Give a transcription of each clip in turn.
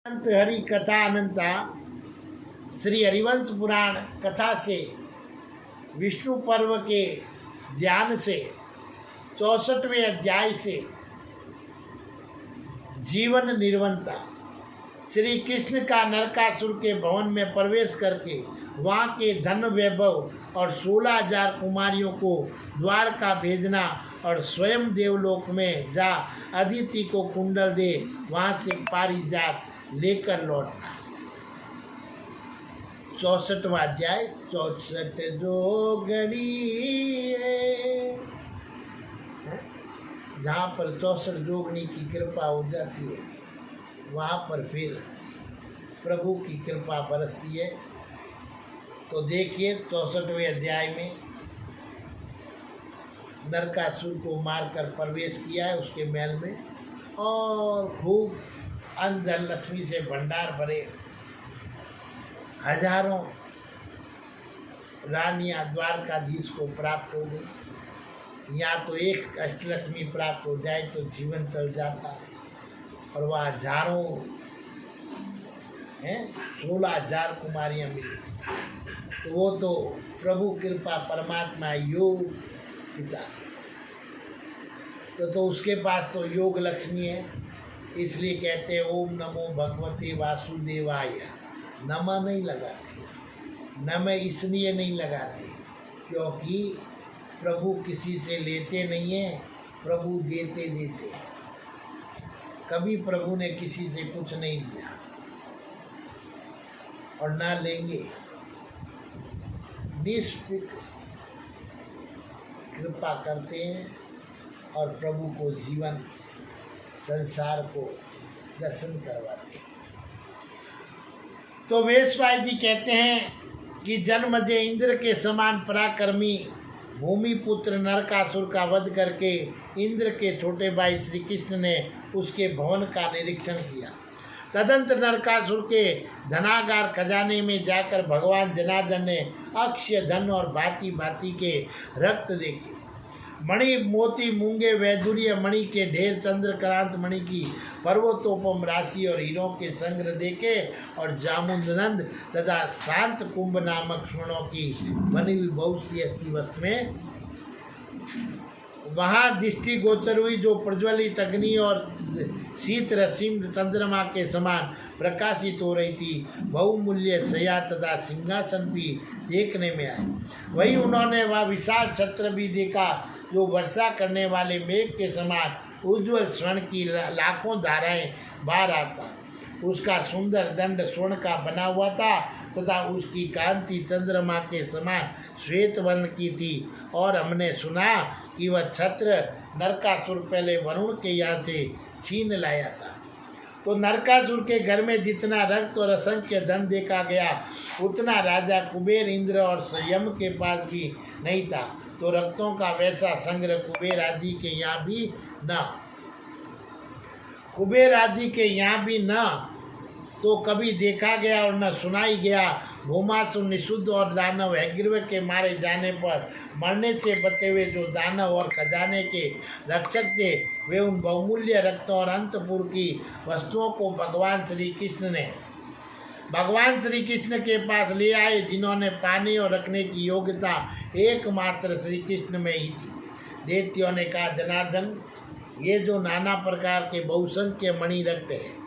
अनंत हरि कथा अनंता श्री हरिवंश पुराण कथा से विष्णु पर्व के ध्यान से 64वें अध्याय से जीवन निर्वंता। श्री कृष्ण का नरकासुर के भवन में प्रवेश करके वहाँ के धन वैभव और 16,000 कुमारियों को द्वारका भेजना और स्वयं देवलोक में जा अदिति को कुंडल दे वहाँ से पारिजात लेकर लौटना। 64वां अध्याय। 64 जो घड़ी है, जहाँ पर 64 जोगनी की कृपा हो जाती है वहाँ पर फिर प्रभु की कृपा बरसती है। तो देखिए 64वें अध्याय में नरकासुर को मारकर प्रवेश किया है उसके महल में, और खूब अन्न धन लक्ष्मी से भंडार भरे, हजारों रानियां द्वारकाधीश को प्राप्त हो गई। यहाँ तो एक अष्टलक्ष्मी प्राप्त हो जाए तो जीवन चल जाता, और वह हजारों हैं 16,000 कुमारियाँ मिली। तो वो तो प्रभु कृपा परमात्मा योग पिता, तो उसके पास तो योग लक्ष्मी है, इसलिए कहते हैं ओम नमो भगवते वासुदेवाय। नमा नहीं लगाते, नम इसलिए नहीं लगाते क्योंकि प्रभु किसी से लेते नहीं हैं, प्रभु देते देते। कभी प्रभु ने किसी से कुछ नहीं लिया और ना लेंगे। निष्फिक्र कृपा करते हैं और प्रभु को जीवन संसार को दर्शन करवाते हैं। तो वेशवाय जी कहते हैं कि जन्मजय इंद्र के समान पराक्रमी भूमिपुत्र नरकासुर का वध करके इंद्र के छोटे भाई श्री कृष्ण ने उसके भवन का निरीक्षण किया। तदंतर नरकासुर के धनागार खजाने में जाकर भगवान जनार्दन ने अक्षय धन और भांति भांति के रक्त देखे, मणि मोती मूंगे वैदुर्य मणि के ढेर, चंद्रक्रांत मणि की पर्वतोपम राशि और हीरों के संग्रह देखे, और जामुननंद तथा शांत कुंभ नामक स्वर्णों की बनी हुई बहुत सी ऐसी वस्तुएं वहाँ दृष्टि गोचर हुई, जो प्रज्वलित अग्नि और शीत रसीम चंद्रमा के समान प्रकाशित हो रही थी। बहुमूल्य शैया तथा सिंहासन भी देखने में आए। वही उन्होंने वह विशाल छत्र भी देखा जो वर्षा करने वाले मेघ के समान उज्ज्वल स्वर्ण की लाखों धाराएं बाहर आता। उसका सुंदर दंड स्वर्ण का बना हुआ था तथा उसकी कांति चंद्रमा के समान श्वेत वर्ण की थी। और हमने सुना कि वह छत्र नरकासुर पहले वरुण के यहाँ से छीन लाया था। तो नरकासुर के घर में जितना रक्त और असंख्य धन देखा गया उतना राजा कुबेर, इंद्र और यम के पास भी नहीं था। तो रक्तों का वैसा संग्रह कुबेर आदि के यहाँ भी न, कुबेर आदि के यहाँ भी न तो कभी देखा गया और न सुनाई गया। भूमासुर निशुद्ध और दानव हैग्रीव के मारे जाने पर मरने से बचे हुए जो दानव और खजाने के रक्षक थे, वे उन बहुमूल्य रत्नों और अंतपुर की वस्तुओं को भगवान श्री कृष्ण के पास ले आए, जिन्होंने पाने और रखने की योग्यता एकमात्र श्री कृष्ण में ही थी। दैत्यों ने कहा, जनार्दन, ये जो नाना प्रकार के बहुसंख्य मणि रखते हैं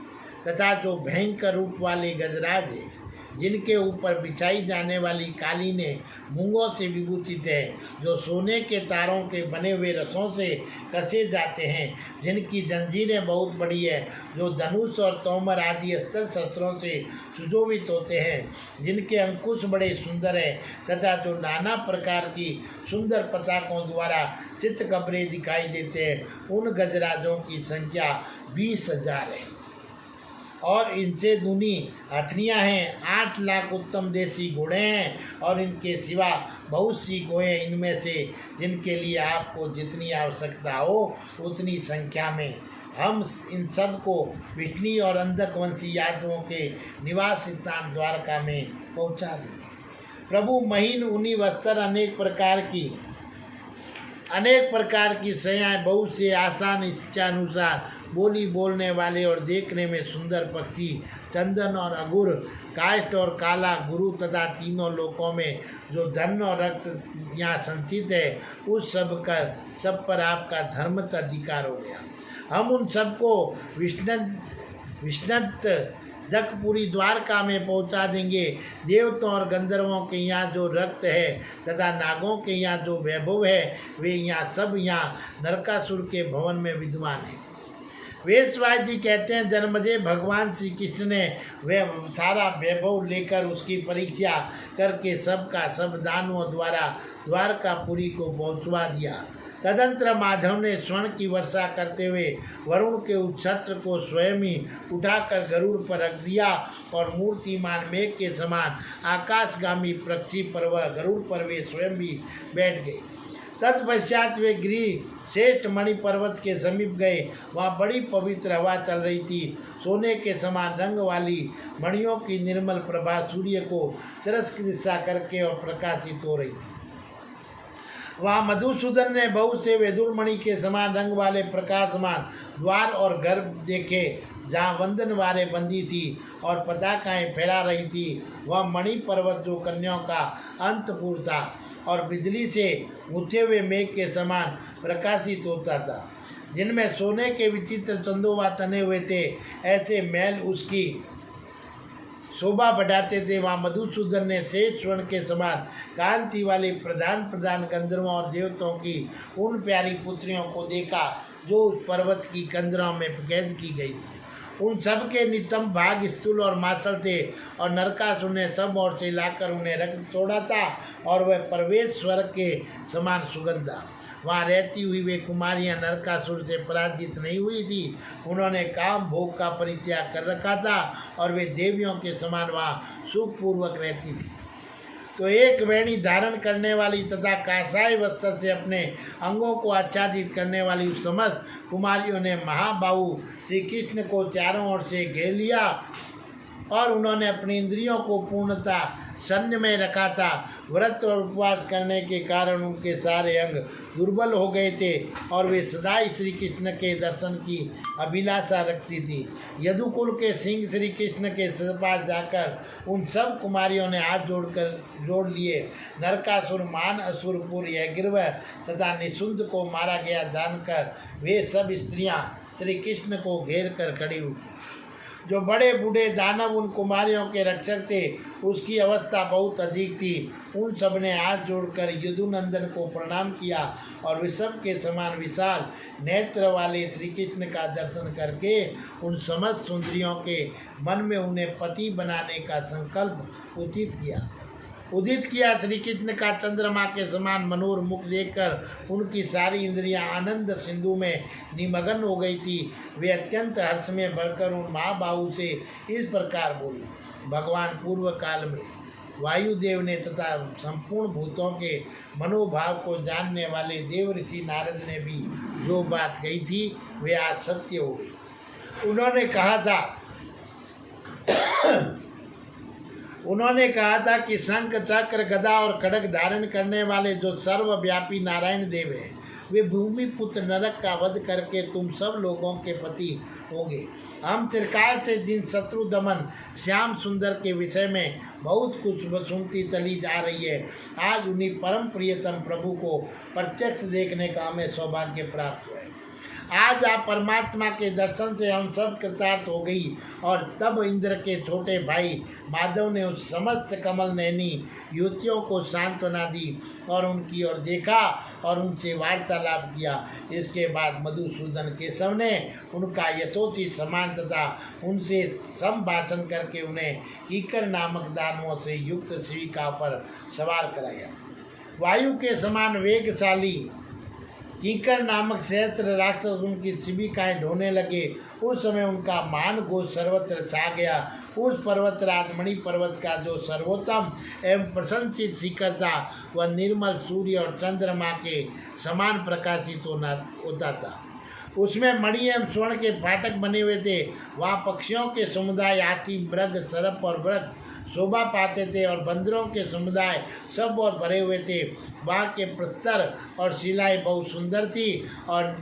तथा जो भयंकर रूप वाले गजराज हैं, जिनके ऊपर बिछाई जाने वाली कालीनें मूंगों से विभूषित है, जो सोने के तारों के बने हुए रसों से कसे जाते हैं, जिनकी जंजीरें बहुत बड़ी है, जो धनुष और तोमर आदि अस्त्र शस्त्रों से सुशोभित होते हैं, जिनके अंकुश बड़े सुंदर हैं तथा जो नाना प्रकार की सुंदर पताकों द्वारा चित्तकबरे दिखाई देते हैं, उन गजराजों की संख्या 20,000 है। और इनसे दूनी हथनियाँ हैं। 8 लाख उत्तम देसी घोड़े हैं, और इनके सिवा बहुत सी गोएँ इनमें से, जिनके लिए आपको जितनी आवश्यकता हो उतनी संख्या में हम इन सब को विष्णु और अंधकवंशी यादवों के निवास स्थान द्वारका में पहुँचा देंगे। प्रभु महीन ऊनी वस्त्र, अनेक प्रकार की अनेक प्रकार की सयाएँ, बहुत से आसान इच्छानुसार बोली बोलने वाले और देखने में सुंदर पक्षी, चंदन और अगुर, काष्ठ और काला गुरु तथा तीनों लोकों में जो धन और रक्त यहाँ संचित है, उस सब पर आपका धर्मत अधिकार हो गया। हम उन सबको विष्णत जगपुरी द्वारका में पहुंचा देंगे। देवताओं और गंधर्वों के यहाँ जो रक्त है तथा नागों के यहाँ जो वैभव है, वे यहाँ सब यहाँ नरकासुर के भवन में विद्वान हैं। वेदव्यास जी कहते हैं, जन्मजय भगवान श्री कृष्ण ने वह सारा वैभव लेकर उसकी परीक्षा करके सबका सब दानवों द्वारा द्वारकापुरी को पहुँचवा दिया। तदंतर माधव ने स्वर्ण की वर्षा करते हुए वरुण के उस छत्र को स्वयं ही उठाकर गरुड़ पर रख दिया और मूर्तिमान मेघ के समान आकाशगामी पक्षी पर वह गरुड़ पर वे स्वयं भी बैठ गए। तत्पश्चात वे गृह श्रेष्ठ मणि पर्वत के समीप गए। वहाँ बड़ी पवित्र हवा चल रही थी। सोने के समान रंग वाली मणियों की निर्मल प्रभा सूर्य को तिरस्कृत करके और प्रकाशित हो रही थी। वहाँ मधुसूदन ने बहुत से वेदुरमणि के समान रंग वाले प्रकाशमान द्वार और घर देखे, जहाँ वंदन वारें बंधी थी और पताकाएं फैला रही थी। वह मणि पर्वत जो कन्याओं का अंतपुर था और बिजली से उठे हुए मेघ के समान प्रकाशित होता था, जिनमें सोने के विचित्र चंदोवा तने हुए थे, ऐसे महल उसकी शोभा बढ़ाते थे। वहाँ मधुसूदन ने श्वेत स्वर्ण के समान कांति वाली प्रधान गंधर्वों और देवताओं की उन प्यारी पुत्रियों को देखा जो उस पर्वत की कंदरों में कैद की गई थी। उन सब के नितम भाग स्थूल और मासल थे और नरकासुर ने सब ओर से लाकर उन्हें रख छोड़ा था और वह प्रवेश स्वर्ग के समान सुगंध था। वहाँ रहती हुई वे कुमारियाँ नरकासुर से पराजित नहीं हुई थी। उन्होंने काम भोग का परित्याग कर रखा था और वे देवियों के समान वहाँ सुखपूर्वक रहती थी। तो एक वेणी धारण करने वाली तथा कासाय वस्त्र से अपने अंगों को आच्छादित करने वाली उस समस्त कुमारियों ने महाबाहु श्री कृष्ण को चारों ओर से घेर लिया और उन्होंने अपनी इंद्रियों को पूर्णता संयम में रखा था। व्रत और उपवास करने के कारण उनके सारे अंग दुर्बल हो गए थे और वे सदा श्री कृष्ण के दर्शन की अभिलाषा रखती थी। यदुकुल के सिंह श्री कृष्ण के पास जाकर उन सब कुमारियों ने हाथ जोड़ लिए। नरकासुर, मान, असुरपुर, यज्ञ तथा निशुंद को मारा गया जानकर वे सब स्त्रियां श्री कृष्ण को घेर कर खड़ी हुई। जो बड़े बूढ़े दानव उन कुमारियों के रक्षक थे, उसकी अवस्था बहुत अधिक थी। उन सब ने हाथ जोड़कर यदुनंदन को प्रणाम किया और विषभ के समान विशाल नेत्र वाले श्री कृष्ण का दर्शन करके उन समस्त सुंदरियों के मन में उन्हें पति बनाने का संकल्प उदित किया। श्री कृष्ण का चंद्रमा के समान मनोहर मुख देखकर उनकी सारी इंद्रियां आनंद सिंधु में निमग्न हो गई थी। वे अत्यंत हर्ष में भरकर उन महाबाहु से इस प्रकार बोली। भगवान पूर्व काल में वायुदेव ने तथा संपूर्ण भूतों के मनोभाव को जानने वाले देव ऋषि नारद ने भी जो बात कही थी वे आज सत्य हो गई। उन्होंने कहा था कि शंख, चक्र, गदा और खड्ग धारण करने वाले जो सर्वव्यापी नारायण देव हैं, वे भूमि पुत्र नरक का वध करके तुम सब लोगों के पति होंगे। हम चिरकाल से जिन शत्रु दमन श्याम सुंदर के विषय में बहुत कुछ सुनती चली जा रही है, आज उन्हीं परम प्रियतम प्रभु को प्रत्यक्ष देखने का हमें सौभाग्य प्राप्त हुआ है। आज आप परमात्मा के दर्शन से हम सब कृतार्थ हो गई। और तब इंद्र के छोटे भाई माधव ने उस समस्त कमल नैनी युवतियों को सांत्वना दी और उनकी ओर देखा और उनसे वार्तालाप किया। इसके बाद मधुसूदन केशव ने उनका यथोचित सम्मान तथा उनसे संभाषण करके उन्हें कीकर नामक दानवों से युक्त शिविका पर सवार कराया। वायु के समान वेगशाली कीकर नामक सहस्त्र राक्षस उनकी शिविकाएं ढोने लगे। उस समय उनका मान घोष सर्वत्र छा गया। उस पर्वतराज मणि पर्वत का जो सर्वोत्तम एवं प्रशंसित शिखर था, वह निर्मल सूर्य और चंद्रमा के समान प्रकाशित होता था। उसमें मणि एवं स्वर्ण के फाटक बने हुए थे। वहाँ पक्षियों के समुदाय हाथी, मृग, सर्प और वृक्ष शोभा पाते थे और बंदरों के समुदाय सब और भरे हुए थे। वहाँ के प्रस्तर और शिलाएं बहुत सुंदर थी और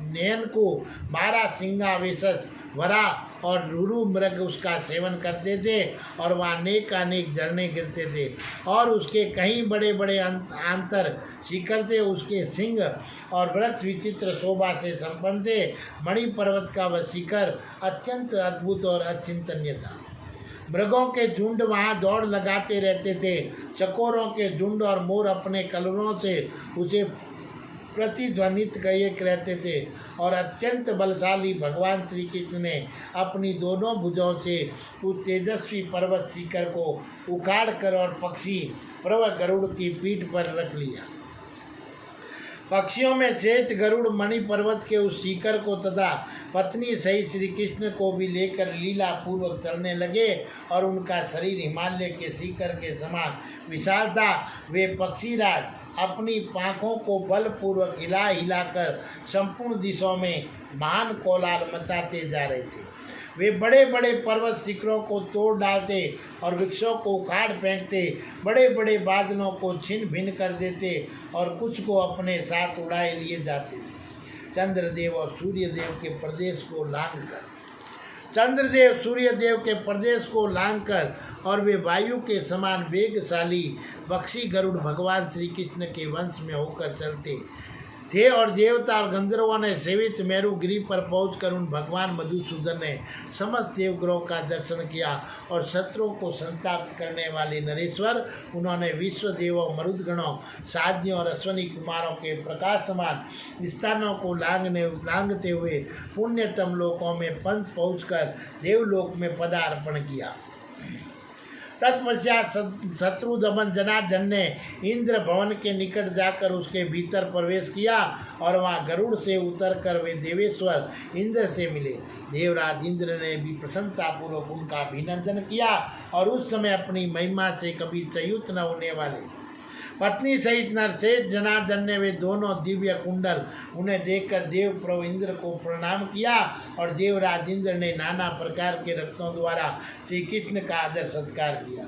नयन को 12 सिंगा वेशस वरा और रुरु मृग उसका सेवन करते थे और वहाँ अनेक झरने गिरते थे और उसके कहीं बड़े बड़े आंतर शिखर थे। उसके सिंह और वृक्ष विचित्र शोभा से संपन्न थे। मणि पर्वत का वह शिखर अत्यंत अद्भुत और अचिंतनीय था। मृगों के झुंड वहाँ दौड़ लगाते रहते थे। चकोरों के झुंड और मोर अपने कलरों से उसे प्रतिध्वनित किए रहते थे और अत्यंत बलशाली भगवान श्री कृष्ण ने अपनी दोनों भुजाओं से उस तेजस्वी पर्वत शिखर को उखाड़ कर और पक्षी प्रव गरुड़ की पीठ पर रख लिया। पक्षियों में श्रेष्ठ गरुड़ मणि पर्वत के उस शिखर को तथा पत्नी सहित श्री कृष्ण को भी लेकर लीला पूर्वक चलने लगे और उनका शरीर हिमालय के शिखर के समान विशाल था। वे पक्षीराज अपनी पाँखों को बलपूर्वक हिला हिलाकर संपूर्ण दिशाओं में महान कोलाहल मचाते जा रहे थे। वे बड़े बड़े पर्वत शिखरों को तोड़ डालते और वृक्षों को उखाड़ फेंकते, बड़े बड़े बादलों को छिन्न भिन्न कर देते और कुछ को अपने साथ उड़ाए लिए जाते थे। चंद्रदेव और सूर्यदेव के प्रदेश को लांघकर सूर्यदेव के प्रदेश को लांघकर और वे वायु के समान वेगशाली पक्षी गरुड़ भगवान श्री कृष्ण के वंश में होकर चलते थे और देवता और गंधर्वों ने सेवित मेरुगिरी पर पहुंचकर उन भगवान मधुसूदन ने समस्त देवग्रहों का दर्शन किया और शत्रुओं को संताप करने वाले नरेश्वर उन्होंने विश्व देवों, मरुदगणों, साध्यों और अश्वनी कुमारों के प्रकाशमान स्थानों को लांघते हुए पुण्यतम लोकों में पंथ पहुंचकर देवलोक में पदार्पण किया। तत्पश्चात शत्रुदमन जनार्दन ने इंद्र भवन के निकट जाकर उसके भीतर प्रवेश किया और वहां गरुड़ से उतरकर वे देवेश्वर इंद्र से मिले। देवराज इंद्र ने भी प्रसन्नतापूर्वक उनका अभिनंदन किया और उस समय अपनी महिमा से कभी च्युत न होने वाले पत्नी सहित नरश्रेष्ठ जनार्दन ने वे दोनों दिव्य कुंडल उन्हें देखकर देव प्रभु इंद्र को प्रणाम किया और देवराज इंद्र ने नाना प्रकार के रत्नों द्वारा श्री कृष्ण का आदर सत्कार किया।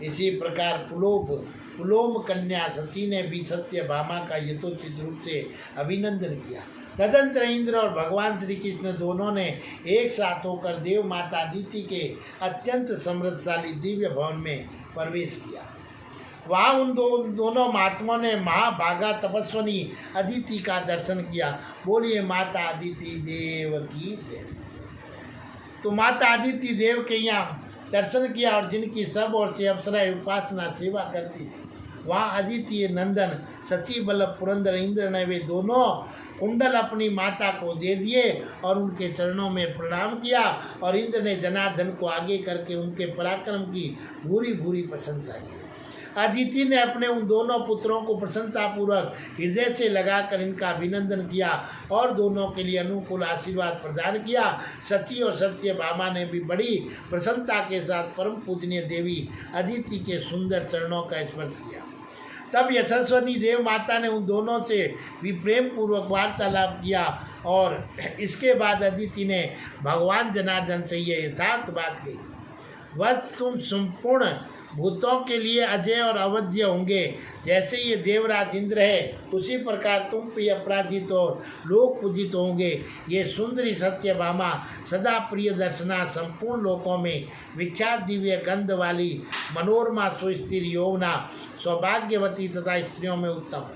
इसी प्रकार पुलोम कन्या सती ने भी सत्यभामा का यथोचित रूप से अभिनंदन किया। तदंतर इंद्र और भगवान श्री कृष्ण दोनों ने एक साथ होकर देव माता अदिति के अत्यंत समृद्धशाली दिव्य भवन में प्रवेश किया। वहाँ उन दोनों महात्माओं ने महाभागा तपस्विनी अदिति का दर्शन किया। बोलिए माता अदिति देव की जय। तो माता अदिति देव के यहाँ दर्शन किया और जिनकी सब ओर से अप्सराएं उपासना सेवा करती थी। वहाँ अदिति नंदन शशि बल्लभ पुरंदर इंद्र ने वे दोनों कुंडल अपनी माता को दे दिए और उनके चरणों में प्रणाम किया और इंद्र ने जनार्दन को आगे करके उनके पराक्रम की भूरी भूरी प्रशंसा की। अदिति ने अपने उन दोनों पुत्रों को प्रसन्नतापूर्वक हृदय से लगाकर इनका अभिनंदन किया और दोनों के लिए अनुकूल आशीर्वाद प्रदान किया। सची और सत्यभामा ने भी बड़ी प्रसन्नता के साथ परम पूजनीय देवी अदिति के सुंदर चरणों का स्पर्श किया। तब यशस्वनी देव माता ने उन दोनों से भी प्रेम पूर्वक वार्तालाप किया और इसके बाद अदिति ने भगवान जनार्दन से ये यथार्थ बात कही, वह तुम संपूर्ण भूतों के लिए अजय और अवध्य होंगे। जैसे ये देवराज इंद्र है उसी प्रकार तुम भी अपराजित और लोक पूजित होंगे। ये सुंदरी सत्यभामा सदा प्रिय दर्शना संपूर्ण लोकों में विख्यात दिव्य गंध वाली मनोरमा सुस्थिर यौवना सौभाग्यवती तथा स्त्रियों में उत्तम।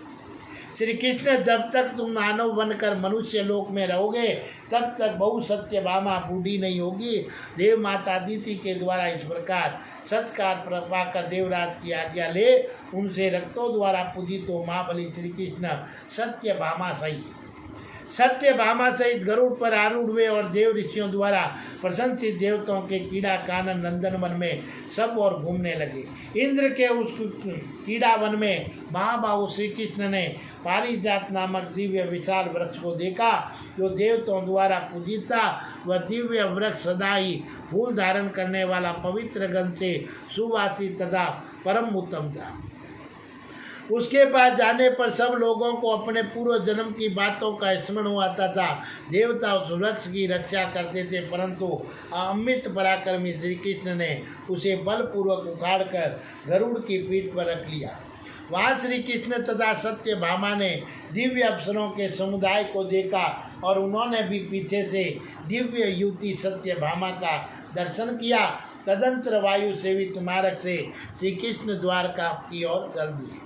श्री कृष्ण जब तक तुम मानव बनकर मनुष्य लोक में रहोगे तब तक बहु सत्यभामा बूढ़ी नहीं होगी। देव माता अदिति के द्वारा इस प्रकार सत्कार पाकर देवराज की आज्ञा ले उनसे रक्तों द्वारा पूजित हो महाबली श्री कृष्ण सत्यभामा सहित गरुड़ पर आरूढ़ हुए और देव ऋषियों द्वारा प्रशंसित देवताओं के कीड़ा कानन नंदन वन में सब और घूमने लगे। इंद्र के उस कीड़ा वन में महाबाहु श्री कृष्ण ने पारिजात नामक दिव्य विशाल वृक्ष को देखा जो देवताओं द्वारा पूजित था। वह दिव्य वृक्ष सदा ही फूल धारण करने वाला पवित्र गंध से सुवासित तथा परम उत्तम था। उसके पास जाने पर सब लोगों को अपने पूर्व जन्म की बातों का स्मरण हुआ था। देवता उस वृक्ष की रक्षा करते थे, परंतु अमित पराक्रमी श्री कृष्ण ने उसे बलपूर्वक उखाड़कर गरुड़ की पीठ पर रख लिया। वहाँ श्री कृष्ण तथा सत्यभामा ने दिव्य अप्सरों के समुदाय को देखा और उन्होंने भी पीछे से दिव्य युवती सत्यभामा का दर्शन किया। तदंतर वायु सेवित मार्ग से श्री कृष्ण द्वारका की ओर चल दिए।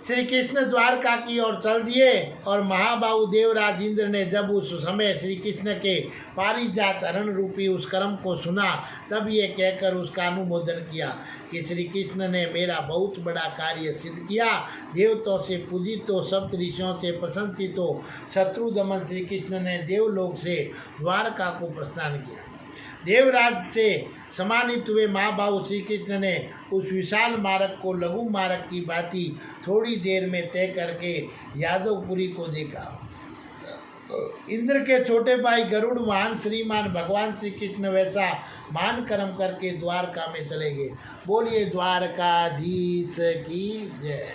श्री कृष्ण द्वारका की ओर चल दिए और महाबाहु देवराज इंद्र ने जब उस समय श्री कृष्ण के पारिजात हरण रूपी उस कर्म को सुना, तब ये कहकर उसका अनुमोदन किया कि श्री कृष्ण ने मेरा बहुत बड़ा कार्य सिद्ध किया। देवताओं से पूजित हो, सप्त ऋषियों से प्रशंसित हो, शत्रु दमन श्री कृष्ण ने देवलोक से द्वारका को प्रस्थान किया। देवराज से सम्मानित हुए महाबाहु श्री कृष्ण ने उस विशाल मार्ग को लघु मार्ग की भांति थोड़ी देर में तय करके यादवपुरी को देखा। इंद्र के छोटे भाई गरुड़ वाहन श्रीमान भगवान श्री कृष्ण वैसा मान कर्म करके द्वारका में चले गए। बोलिए द्वारकाधीश की जय।